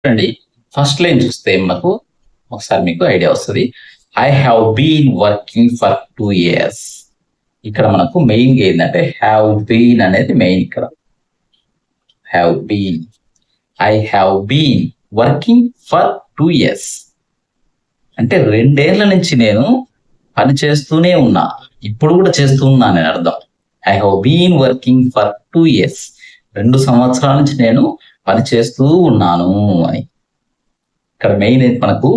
చూడండి, first line చూస్తే మనకు ఒకసారి మీకు ఐడియా వస్తుంది. I have been working for 2 years. ఇక్కడ మనకు మెయిన్ ఏంటంటే హ్యావ్ బీన్ అనేది మెయిన్. ఇక్కడ have been, I have been working for 2 years అంటే 2 ఏళ్ల నుంచి నేను పని చేస్తూనే ఉన్నా, ఇప్పుడు కూడా చేస్తూ ఉన్నా అని అర్థం. I have been working for 2 years 2 సంవత్సరాల నుంచి నేను పని చేస్తూ ఉన్నాను అని. ఇక్కడ మెయిన్ మనకు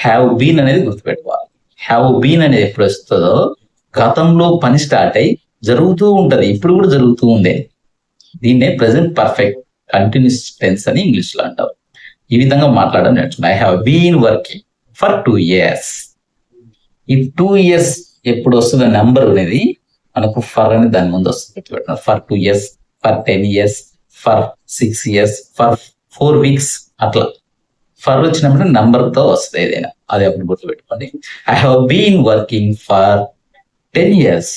హ్యావ్ బీన్ అనేది గుర్తుపెట్టుకోవాలి. హ్యావ్ బీన్ అనేది ఎప్పుడు వస్తుందో గతంలో పని స్టార్ట్ అయ్యి జరుగుతూ ఉంటది, ఇప్పుడు కూడా జరుగుతూ ఉంది. దీన్నే ప్రెసెంట్ పర్ఫెక్ట్ కంటిన్యూస్ టెన్స్ అని ఇంగ్లీష్ లో అంటారు. ఈ విధంగా మాట్లాడడం నేర్చుకున్నాను. I have been working for 2 years. ఈ 2 years ఎప్పుడు వస్తుందో నెంబర్ అనేది మనకు ఫర్ అని దాని ముందు వస్తుంది. For 2 years, for 10 years, for 6 years, for 4 weeks అట్లా ఫర్ వచ్చినప్పుడు నంబర్ తో వస్తుంది ఏదైనా, అది అప్పుడు గుర్తుపెట్టుకోండి. I have been working for 10 years,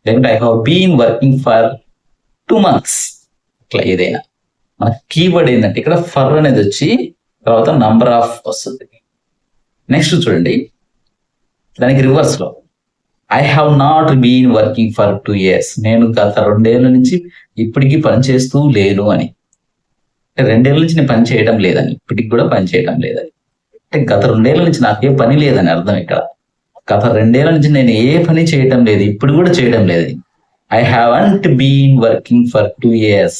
లేకుంటే I have been working for 2 months అట్లా ఏదైనా. మన కీవర్డ్ ఏంటంటే ఇక్కడ ఫర్ అనేది వచ్చి తర్వాత నంబర్ ఆఫ్ వస్తుంది. నెక్స్ట్ చూడండి, దానికి రివర్స్ లో I have not been working for 2 years. నేను గత 2 ఏళ్ల నుంచి ఇప్పటికీ పని చేస్తూ లేను అని. 2 ఏళ్ల నుంచి నేను పని చేయడం లేదని, ఇప్పటికి కూడా పని చేయడం లేదని. అంటే గత 2 ఏళ్ల నుంచి నాకే పని లేదని అర్థం. ఇక్కడ గత 2 ఏళ్ల నుంచి నేను ఏ పని చేయడం లేదు, ఇప్పుడు కూడా చేయడం లేదు. I haven't been working for 2 years.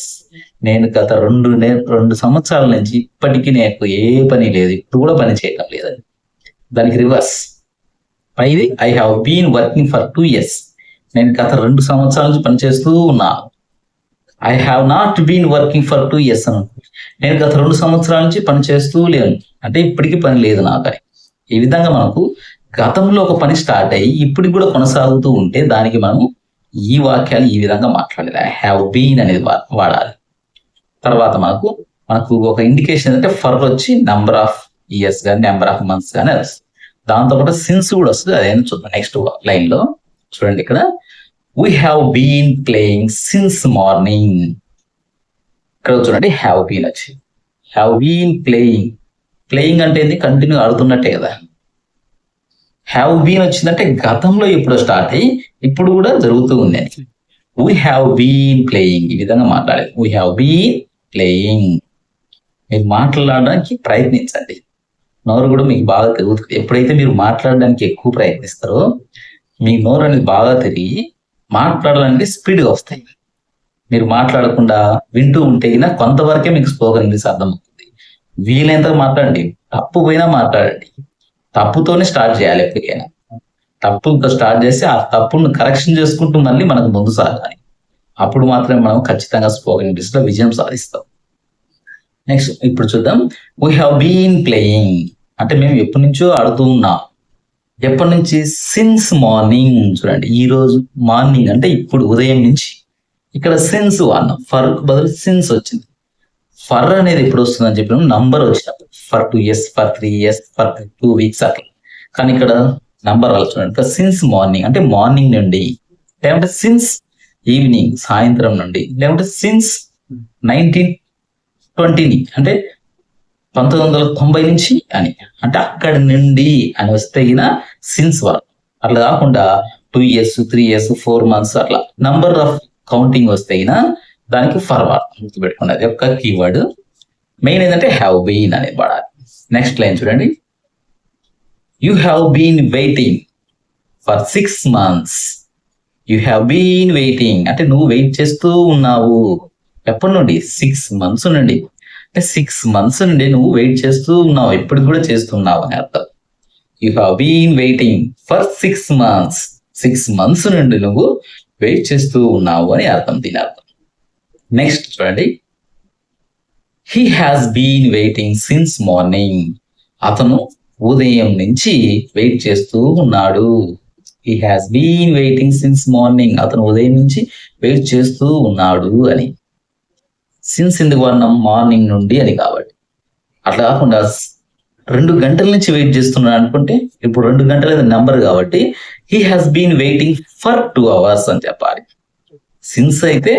నేను గత 2 సంవత్సరాల నుంచి ఇప్పటికీ నాకు ఏ పని లేదు, ఇప్పుడు కూడా పని చేయడం లేదని. దానికి రివర్స్ పైది I have been working for 2 years. నేను గత 2 సంవత్సరాల నుంచి పనిచేస్తూ ఉన్నాను. I have not been working for 2 years అని, నేను గత 2 సంవత్సరాల నుంచి పని చేస్తూ లేను అంటే ఇప్పటికీ పని లేదు నాకని. ఈ విధంగా మనకు గతంలో ఒక పని స్టార్ట్ అయ్యి ఇప్పటికి కూడా కొనసాగుతూ ఉంటే దానికి మనం ఈ వాక్యాలు ఈ విధంగా మాట్లాడాలి. ఐ హ్యావ్ బీన్ అనేది వాడాలి. తర్వాత మనకు ఒక ఇండికేషన్ అంటే ఫర్ వచ్చి నెంబర్ ఆఫ్ ఇయర్స్ కానీ నెంబర్ ఆఫ్ మంత్స్ కానీ వస్తుంది. దాంతో పాటు సిన్స్ కూడా వస్తుంది. అదేం చూద్దాం నెక్స్ట్ లైన్ లో. చూడండి, ఇక్కడ we have been playing since morning. ఇక్కడ చూడండి, హ్యావ్ బీన్ వచ్చి హ్యావ్ బీన్ ప్లేయింగ్. ప్లేయింగ్ అంటే ఏంది, కంటిన్యూ ఆడుతున్నట్టే కదా. హ్యావ్ బీన్ వచ్చిందంటే గతంలో ఎప్పుడో స్టార్ట్ అయ్యి ఇప్పుడు కూడా జరుగుతూ ఉంది అని. వీ హ్యావ్ బీన్ ప్లేయింగ్, ఈ విధంగా మాట్లాడేది. We have been playing. మీరు మాట్లాడడానికి ప్రయత్నించండి, నోరు కూడా మీకు బాగా తిరుగుతుంది. ఎప్పుడైతే మీరు మాట్లాడడానికి ఎక్కువ ప్రయత్నిస్తారో మీ నోరు అనేది బాగా తిరిగి మాట్లాడాలంటే స్పీడ్గా వస్తాయి. మీరు మాట్లాడకుండా వింటూ ఉంటే కొంతవరకే మీకు స్పోకెన్ ఇంగ్లీష్ అర్థమవుతుంది. వీలైనంత మాట్లాడండి, తప్పు పోయినా మాట్లాడండి. తప్పుతోనే స్టార్ట్ చేయాలి. ఎప్పటికైనా తప్పుతో స్టార్ట్ చేసి ఆ తప్పును కరెక్షన్ చేసుకుంటూ మళ్ళీ మనకు ముందు సాగాలి. అప్పుడు మాత్రమే మనం ఖచ్చితంగా స్పోకెన్ ఇంగ్లీష్ లో విజయం సాధిస్తాం. నెక్స్ట్ ఇప్పుడు చూద్దాం. వీ హ్యావ్ బీన్ ప్లేయింగ్ అంటే మేము ఎప్పటి నుంచో ఆడుతూ ఉన్నాం. ఎప్పటి నుంచి? Since morning. చూడండి, ఈ రోజు మార్నింగ్ అంటే ఇప్పుడు ఉదయం నుంచి. ఇక్కడ సిన్స్ అన్నాం, ఫర్ బదులు సిన్స్ వచ్చింది. ఫర్ అనేది ఎప్పుడు వస్తుందని చెప్పిన నంబర్ వచ్చినప్పుడు for 2 years, for 3 years, for 2 weeks అట్లా. కానీ ఇక్కడ నంబర్ వాళ్ళు చూడండి, సిన్స్ మార్నింగ్ అంటే మార్నింగ్ నుండి, లేకుంటే సిన్స్ ఈవినింగ్ సాయంత్రం నుండి, లేకుంటే సిన్స్ 1920 అంటే 1990 నుంచి అని, అంటే అక్కడి నుండి అని వస్తే సిన్స్ వర్క్. అట్లా కాకుండా 2 years, 3 years, 4 months అట్లా నంబర్ ఆఫ్ కౌంటింగ్ వస్తే దానికి ఫర్ వర్క్ గుర్తుపెట్టుకున్నది యొక్క కీవర్డ్. మెయిన్ ఏంటంటే హ్యావ్ బీన్ అనేది వాడాలి. నెక్స్ట్ లైన్ చూడండి, you have been waiting for 6 months. You have been waiting అంటే నువ్వు వెయిట్ చేస్తూ ఉన్నావు. ఎప్పటి నుండి? 6 months నుండి. అంటే 6 months నుండి నువ్వు వెయిట్ చేస్తూ ఉన్నావు, ఇప్పుడు కూడా చేస్తున్నావు అని అర్థం. You have been waiting for 6 months. 6 months నుండి నువ్వు వెయిట్ చేస్తూ ఉన్నావు అని అర్థం, దీని అర్థం. నెక్స్ట్ చూడండి, he has been waiting since morning. అతను ఉదయం నుంచి వెయిట్ చేస్తూ ఉన్నాడు. He has been waiting since morning. అతను ఉదయం నుంచి వెయిట్ చేస్తూ ఉన్నాడు అని. సిన్స్ ఎందుకు అన్నాం? మార్నింగ్ నుండి అని కాబట్టి. అట్లా కాకుండా 2 గంటల నుంచి వెయిట్ చేస్తున్నాడు అనుకుంటే ఇప్పుడు 2 గంటల నెంబర్ కాబట్టి he has been waiting for 2 hours అని చెప్పాలి. సిన్స్ అయితే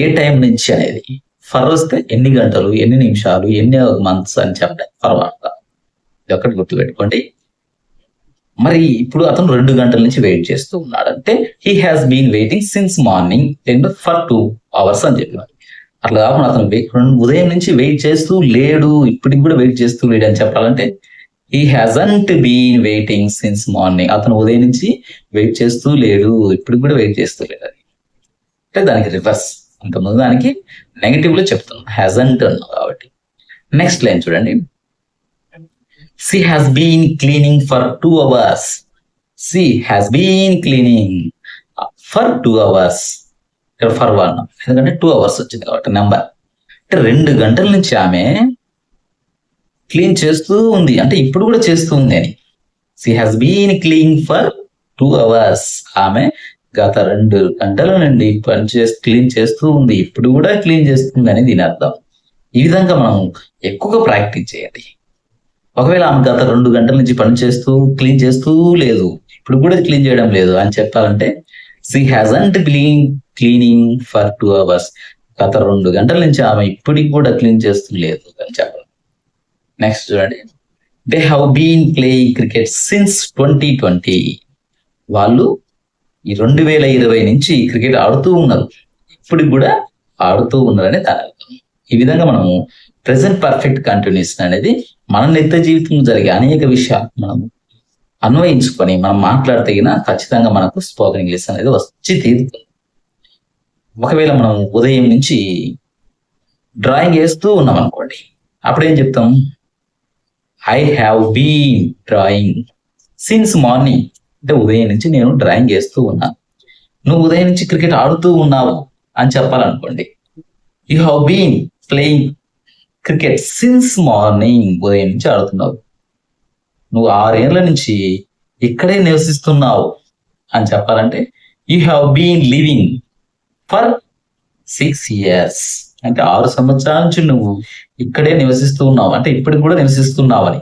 ఏ టైం నుంచి అనేది, ఫర్ వస్తే ఎన్ని గంటలు, ఎన్ని నిమిషాలు, ఎన్ని మంత్స్ అని చెప్పడం ఫర్ వాడతాం. ఇది ఒకటి గుర్తుపెట్టుకోండి. మరి ఇప్పుడు అతను 2 గంటల నుంచి వెయిట్ చేస్తూ ఉన్నాడు అంటే he has been waiting since morning for 2 hours అని చెప్పినాడు. అట్లా కాకుండా అతను ఉదయం నుంచి వెయిట్ చేస్తూ లేడు, ఇప్పటికి కూడా వెయిట్ చేస్తూ లేడు అని చెప్పాలంటే he hasn't been waiting since morning. అతను ఉదయం నుంచి వెయిట్ చేస్తూ లేడు, ఇప్పటికి కూడా వెయిట్ చేస్తూ లేడు అని అంటే దానికి రివర్స్. అంతకుముందు దానికి నెగటివ్ లో చెప్తున్నాం, హ్యాజంట్ అన్నాం కాబట్టి. నెక్స్ట్ లైన్ చూడండి. She has been cleaning for 2 hours. She has been cleaning for 2 hours. ఇక్కడ ఫర్ 1 ఎందుకంటే 2 hours వచ్చింది కాబట్టి నెంబర్. అంటే 2 గంటల నుంచి ఆమె క్లీన్ చేస్తూ ఉంది, అంటే ఇప్పుడు కూడా చేస్తూ ఉంది అని. She has been cleaning for 2 hours. ఆమె గత 2 గంటల నుండి క్లీన్ చేస్తూ ఉంది, ఇప్పుడు కూడా క్లీన్ చేస్తుంది అని దీని అర్థం. ఈ విధంగా మనం ఎక్కువగా ప్రాక్టీస్ చేయాలి. ఒకవేళ ఆమె గత 2 గంటల నుంచి పని చేస్తూ క్లీన్ చేస్తూ లేదు, ఇప్పుడు కూడా క్లీన్ చేయడం లేదు అని చెప్పాలంటే she hasn't been cleaning for 2 hours. గత 2 గంటల నుంచి ఆమె ఇప్పటికి కూడా క్లీన్ చేస్తూ లేదు అని చెప్పాలి. నెక్స్ట్ చూడండి. They have been playing cricket since 2020. వాళ్ళు ఈ 2020 నుంచి క్రికెట్ ఆడుతూ ఉన్నారు, ఇప్పటికి కూడా ఆడుతూ ఉన్నారని దాని అర్థం. ఈ విధంగా మనము ప్రెసెంట్ పర్ఫెక్ట్ కంటిన్యూషన్ అనేది మన నిత్య జీవితంలో జరిగే అనేక విషయాలు మనం అన్వయించుకొని మనం మాట్లాడితేగినా ఖచ్చితంగా మనకు స్పోకెన్ ఇంగ్లీష్ అనేది వచ్చి తీరుతుంది. ఒకవేళ మనం ఉదయం నుంచి డ్రాయింగ్ వేస్తూ ఉన్నాం అనుకోండి, అప్పుడేం చెప్తాం? I have been drawing since morning. అంటే ఉదయం నుంచి నేను డ్రాయింగ్ వేస్తూ ఉన్నాను. నువ్వు ఉదయం నుంచి క్రికెట్ ఆడుతూ ఉన్నావు అని చెప్పాలనుకోండి, you have been playing cricket since morning. ఉదయం నుంచి ఆడుతున్నావు, నువ్వు 6 ఏళ్ల నుంచి ఇక్కడే నివసిస్తున్నావు అని చెప్పాలంటే you have been living for 6 years. అంటే 6 సంవత్సరాల నుంచి నువ్వు ఇక్కడే నివసిస్తూ ఉన్నావు, అంటే ఇప్పటికి కూడా నివసిస్తున్నావు అని.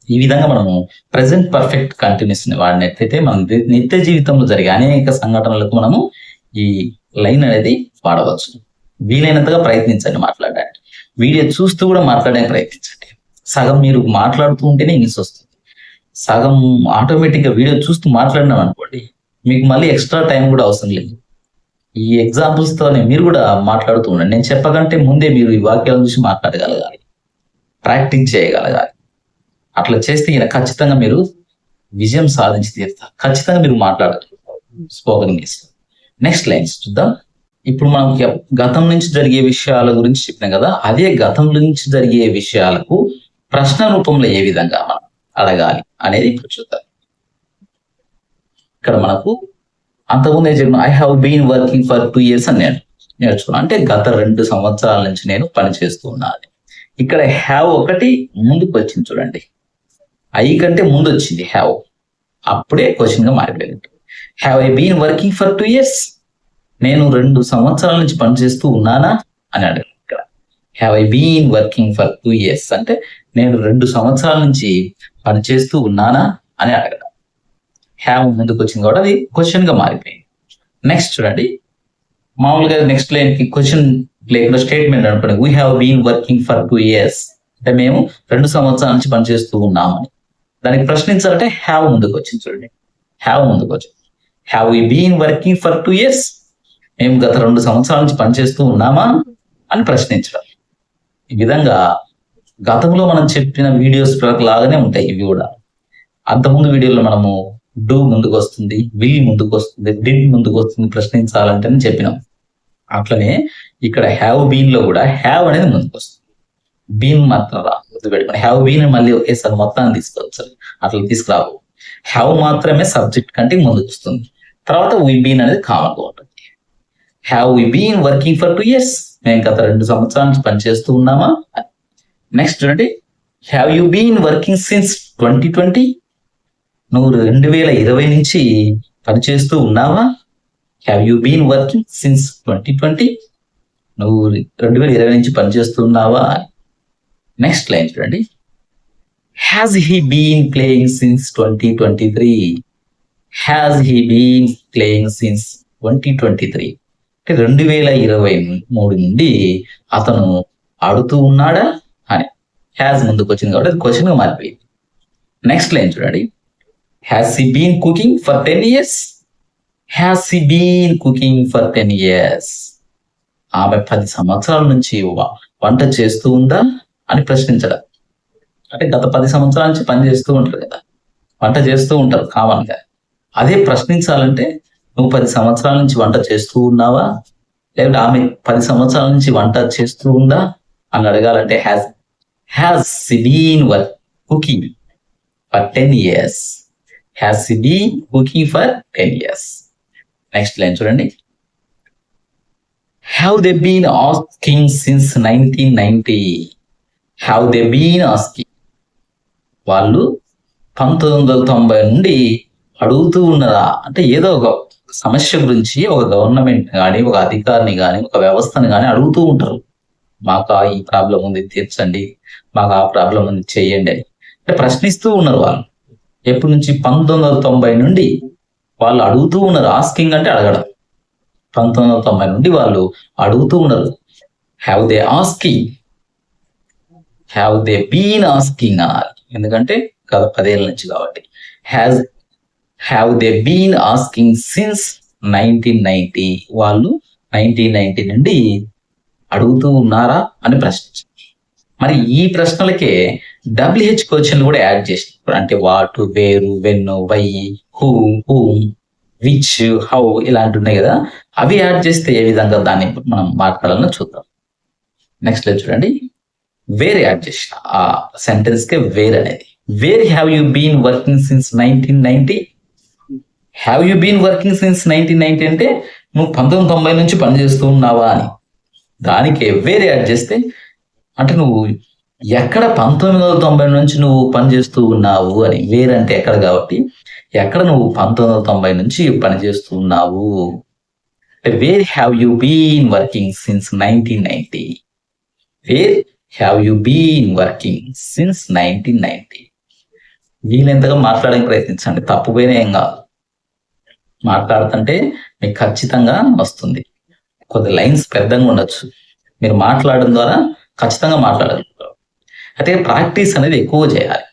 ఈ విధంగా మనము ప్రెసెంట్ పర్ఫెక్ట్ కంటిన్యూషన్ వాడినట్లయితే మన నిత్య జీవితంలో జరిగే అనేక సంఘటనలకు మనము ఈ లైన్ అనేది వాడవచ్చు. వీలైనంతగా ప్రయత్నించండి మాట్లాడడానికి. వీడియో చూస్తూ కూడా మాట్లాడడానికి ప్రయత్నించండి. సగం మీరు మాట్లాడుతూ ఉంటేనే ఇంగ్లీష్ వస్తుంది, సగం ఆటోమేటిక్గా వీడియో చూస్తూ మాట్లాడినాం అనుకోండి, మీకు మళ్ళీ ఎక్స్ట్రా టైం కూడా అవసరం లేదు. ఈ ఎగ్జాంపుల్స్తోనే మీరు కూడా మాట్లాడుతూ ఉండండి. నేను చెప్పకంటే ముందే మీరు ఈ వాక్యాలను చూసి మాట్లాడగలగాలి, ప్రాక్టీస్ చేయగలగాలి. అట్లా చేస్తే ఈయన ఖచ్చితంగా మీరు విజయం సాధించి తీరుతారు. ఖచ్చితంగా మీరు మాట్లాడగలరు స్పోకెన్ ఇంగ్లీష్. నెక్స్ట్ లైన్స్ చూద్దాం. ఇప్పుడు మనం గతం నుంచి జరిగే విషయాల గురించి చెప్పినాం కదా, అదే గతం నుంచి జరిగే విషయాలకు ప్రశ్న రూపంలో ఏ విధంగా మనం అడగాలి అనేది ఇప్పుడు చూద్దాం. ఇక్కడ మనకు అంతకుముందు ఏం చెప్పిన I have been working for 2 years అని నేర్చుకున్నాను, అంటే గత 2 సంవత్సరాల నుంచి నేను పని చేస్తూ ఉన్నాను. ఇక్కడ హ్యావ్ ఒకటి ముందుకు వచ్చింది చూడండి, ఐ కంటే ముందు వచ్చింది హ్యావ్, అప్పుడే క్వశ్చన్ గా మారిపోయింది. Have I been working for 2 years? నేను 2 సంవత్సరాల నుంచి పనిచేస్తూ ఉన్నానా అని అడగండి. ఇక్కడ have I been working for 2 years అంటే నేను 2 సంవత్సరాల నుంచి పనిచేస్తూ ఉన్నానా అని అడగడం. హ్యావ్ ముందుకు వచ్చింది కాబట్టి అది క్వశ్చన్ గా మారిపోయింది. నెక్స్ట్ చూడండి, మామూలుగా నెక్స్ట్ లైన్ కి క్వశ్చన్ లేకుండా స్టేట్మెంట్ అనుకోండి, we have been working for 2 years అంటే మేము 2 సంవత్సరాల నుంచి పనిచేస్తూ ఉన్నామని. దానికి ప్రశ్నించాలంటే హ్యావ్ ముందుకు వచ్చింది చూడండి, హ్యావ్ ముందుకు వచ్చింది. Have we been working for 2 years? మేము గత 2 సంవత్సరాల నుంచి పనిచేస్తూ ఉన్నామా అని ప్రశ్నించడం. ఈ విధంగా గతంలో మనం చెప్పిన వీడియోస్ లాగానే ఉంటాయి ఇవి కూడా. అంతకుముందు వీడియోలో మనము డూ ముందుకు వస్తుంది, విల్ ముందుకు వస్తుంది, డిడ్ ముందుకు వస్తుంది ప్రశ్నించాలంటే చెప్పినాం. అట్లనే ఇక్కడ హ్యావ్ బీన్ లో కూడా హ్యావ్ అనేది ముందుకు వస్తుంది, బీన్ మాత్రం రా గుర్తుపెట్టుకోండి. హ్యావ్ బీన్ మళ్ళీ ఒకేసారి మొత్తాన్ని తీసుకోవచ్చు, అట్లా తీసుకురావు. హ్యావ్ మాత్రమే సబ్జెక్ట్ కంటే ముందుకు వస్తుంది, తర్వాత వి బీన్ అనేది కామన్ గా ఉంటుంది. Have we been working for 2 years? మేము గత 2 సంవత్సరాల నుంచి పనిచేస్తూ ఉన్నామా. నెక్స్ట్ చూడండి, have you been working since 2020? నువ్వు 2020 నుంచి పనిచేస్తూ ఉన్నావా? Have you been working since 2020? నువ్వు 2020 నుంచి పనిచేస్తూ ఉన్నావా? నెక్స్ట్ లైన్ చూడండి, has he been playing since 2023? Has he been playing since 2023? అంటే 2023 నుండి అతను ఆడుతూ ఉన్నాడా అని హ్యాస్ ముందుకు వచ్చింది కాబట్టి అది క్వశ్చన్గా మారిపోయింది. నెక్స్ట్ లైన్ చూడండి. Has he been cooking for 10 years? Has he been cooking for 10 years? ఆమె 10 సంవత్సరాల నుంచి వంట చేస్తూ ఉందా అని ప్రశ్నించడం. అంటే గత 10 సంవత్సరాల నుంచి పని చేస్తూ ఉంటారు కదా, వంట చేస్తూ ఉంటారు కామన్గా. అదే ప్రశ్నించాలంటే నువ్వు 10 సంవత్సరాల నుంచి వంట చేస్తూ ఉన్నావా, లేదంటే ఆమె 10 సంవత్సరాల నుంచి వంట చేస్తూ ఉందా అని అడగాలంటే has he been cooking for 10 years? Has he been cooking for 10 years? Next line చూడండి. Have they been asking since 1990? Have they been asking, వాళ్ళు 1990 నుండి అడుగుతూ ఉన్నదా అంటే ఏదో ఒక సమస్య గురించి ఒక గవర్నమెంట్ కానీ, ఒక అధికారిని కానీ, ఒక వ్యవస్థని కానీ అడుగుతూ ఉంటారు. మాకు ఈ ప్రాబ్లం ఉంది తీర్చండి, మాకు ఆ ప్రాబ్లం ఉంది చేయండి అని. అంటే ప్రశ్నిస్తూ ఉన్నారు వాళ్ళు. ఎప్పటి నుంచి? 1990 నుండి వాళ్ళు అడుగుతూ ఉన్నారు. ఆస్కింగ్ అంటే అడగడం. 1990 నుండి వాళ్ళు అడుగుతూ ఉన్నారు. Have they asking, have they been asking అనాలి, ఎందుకంటే గత 10 ఏళ్ళ నుంచి కాబట్టి. Have they been asking since 1990? వాళ్ళు 1990 నుండి అడుగుతూ ఉన్నారా అని ప్రశ్నించారు. మరి ఈ ప్రశ్నలకే WH క్వశ్చన్లు కూడా యాడ్ చేసి, అంటే what, where, when, why, whom, which, how ఇలాంటి ఉన్నాయి కదా, అవి యాడ్ చేస్తే ఏ విధంగా దాన్ని మనం మాట్లాడాలని చూద్దాం. నెక్స్ట్ చూడండి. వేర్ యాడ్ చేసిన ఆ సెంటెన్స్ కే వేర్ అనేది. Where have you been working since 1990? Have you been working since 1990 అంటే నువ్వు 1990 నుంచి పనిచేస్తూ ఉన్నావా అని. దానికే వేర్ యాడ్ చేస్తే అంటే నువ్వు ఎక్కడ 1990 నుంచి నువ్వు పనిచేస్తూ ఉన్నావు అని. వేర్ అంటే ఎక్కడ కాబట్టి ఎక్కడ నువ్వు 1990 నుంచి పనిచేస్తూ ఉన్నావు. Where have you been working since 1990? Where have you been working since 1990? వీలెంతగా మాట్లాడడానికి ప్రయత్నించండి, తప్పుపోయినా ఏం కాదు. మాట్లాడుతుంటే మీకు ఖచ్చితంగా వస్తుంది. కొద్ది లైన్స్ పెద్దగా ఉండొచ్చు, మీరు మాట్లాడడం ద్వారా ఖచ్చితంగా మాట్లాడగలుగుతారు. అయితే ప్రాక్టీస్ అనేది ఎక్కువ చేయాలి.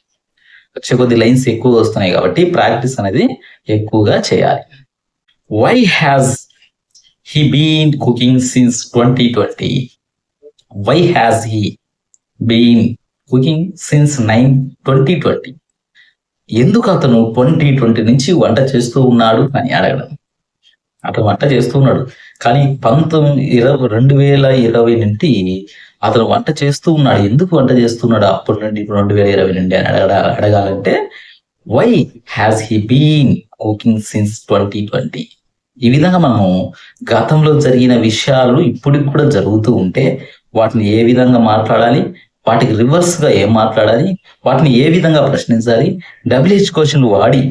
వచ్చే కొద్ది లైన్స్ ఎక్కువ వస్తున్నాయి కాబట్టి ప్రాక్టీస్ అనేది ఎక్కువగా చేయాలి. Why has he been cooking since 2020? Why has he been cooking since 2020? ఎందుకు అతను 2020 నుంచి వంట చేస్తూ ఉన్నాడు అని అడగడం. అతను వంట చేస్తూ ఉన్నాడు, కానీ 2020 నుండి అతను వంట చేస్తూ ఉన్నాడు. ఎందుకు వంట చేస్తున్నాడు అప్పటి నుండి 2020 నుండి అని అడగాలంటే why has he been cooking since 2020? ఈ విధంగా మనము గతంలో జరిగిన విషయాలు ఇప్పటికి కూడా జరుగుతూ ఉంటే వాటిని ఏ విధంగా మాట్లాడాలి, వాటికి రివర్స్ గా ఏం మాట్లాడాలి, వాటిని ఏ విధంగా ప్రశ్నించాలి, WH క్వశ్చన్లు వాడి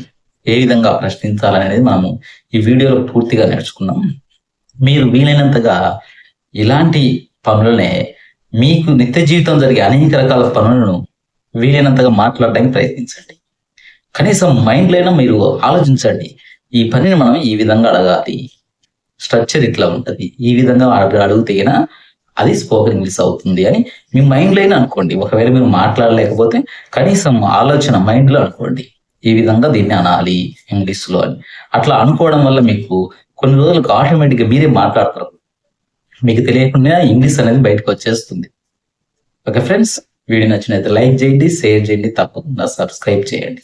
ఏ విధంగా ప్రశ్నించాలనేది మనము ఈ వీడియోలో పూర్తిగా నేర్చుకున్నాం. మీరు వీలైనంతగా ఇలాంటి పనులనే మీకు నిత్య జీవితం జరిగే అనేక రకాల పనులను వీలైనంతగా మాట్లాడడానికి ప్రయత్నించండి. కనీసం మైండ్లో అయినా మీరు ఆలోచించండి, ఈ పనిని మనం ఈ విధంగా అడగాలి, స్ట్రక్చర్ ఇట్లా ఉంటుంది, ఈ విధంగా అడిగితేనా అది స్పోకెన్ ఇంగ్లీష్ అవుతుంది అని మీ మైండ్లో అయినా అనుకోండి. ఒకవేళ మీరు మాట్లాడలేకపోతే కనీసం ఆలోచన మైండ్లో అనుకోండి, ఈ విధంగా దీన్ని అనాలి ఇంగ్లీష్లో అని. అట్లా అనుకోవడం వల్ల మీకు కొన్ని రోజులకు ఆటోమేటిక్గా మీరే మాట్లాడతారు, మీకు తెలియకుండా ఇంగ్లీష్ అనేది బయటకు వచ్చేస్తుంది. ఓకే ఫ్రెండ్స్, వీడియో నచ్చినైతే లైక్ చేయండి, షేర్ చేయండి, తప్పకుండా సబ్స్క్రైబ్ చేయండి.